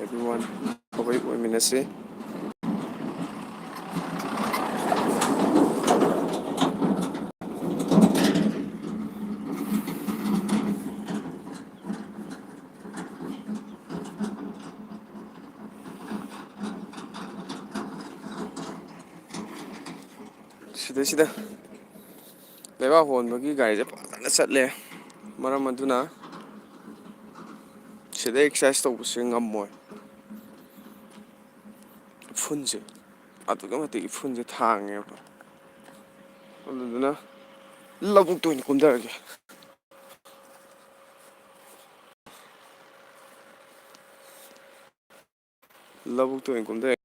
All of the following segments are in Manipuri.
everyone. Kawai oiminasi. Sida leibak honbagi garise fazana chatle. Maram aduna sida exercise tawbase ngammoi. Funse aduga matik funse thangeba. Aduna labuk toin kumdarage. Labuk toin kumdarage.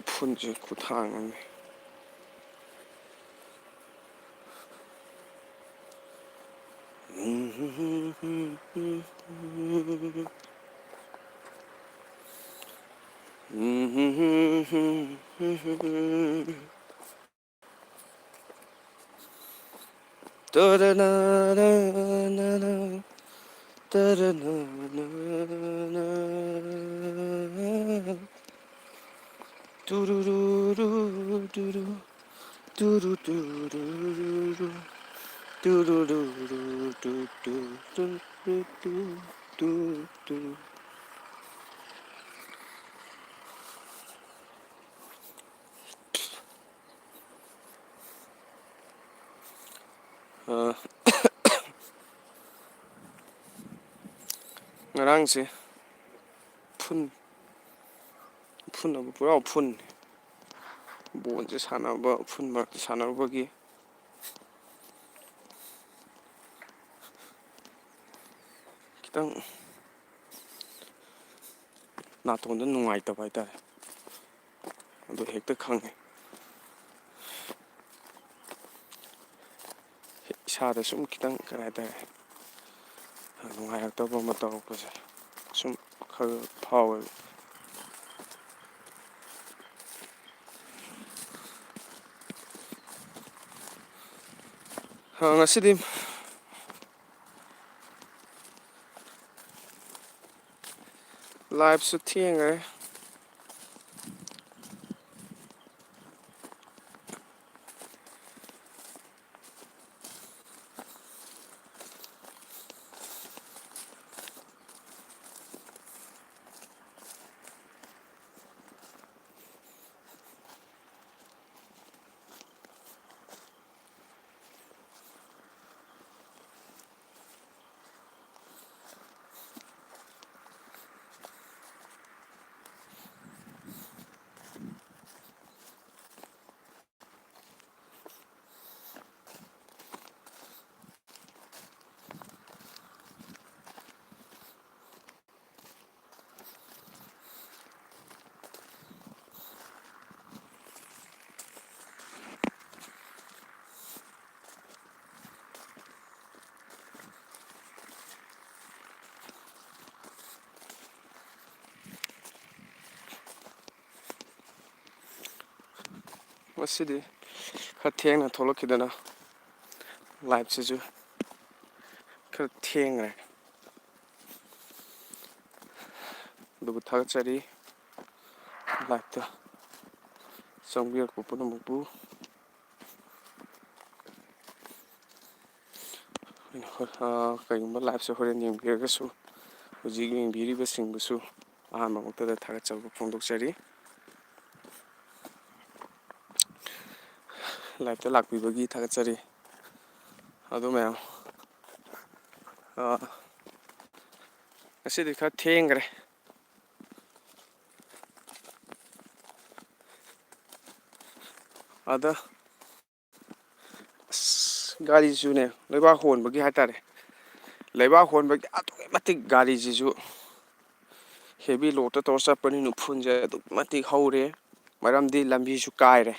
Funse kuthang. Ngarangse phun pura phun bonse sanaba phun mar sanabagi kitang natonda nungaitaba haitare adu hekta khange isada sum kitang karaitare nungairakta ba matawpase sum khar phawe ngasidi live su thiengare ngasidi khar thiengna tholokidana live se ju khar thiengre dubu thagachari live ta songbiar ko punamukbu kaigumba live se horen yengbiragasu hujik yengbiribasingbusu ahanba muktada thagachaba phongdokchari live ta lakpibagi thagachari adu mayam ngasidi khar thiengre ada gari june leiba honbagi haitare leiba honbagi automatic gari jisu heavy load to chapani nu phunje automatic haure maramdi lambi su kaire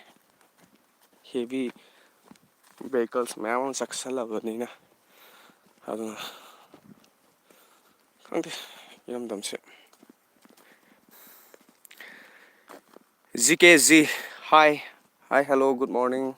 heavy vehicles mayam saksalabani na aduna khangde yamdamse zkz hi hello good morning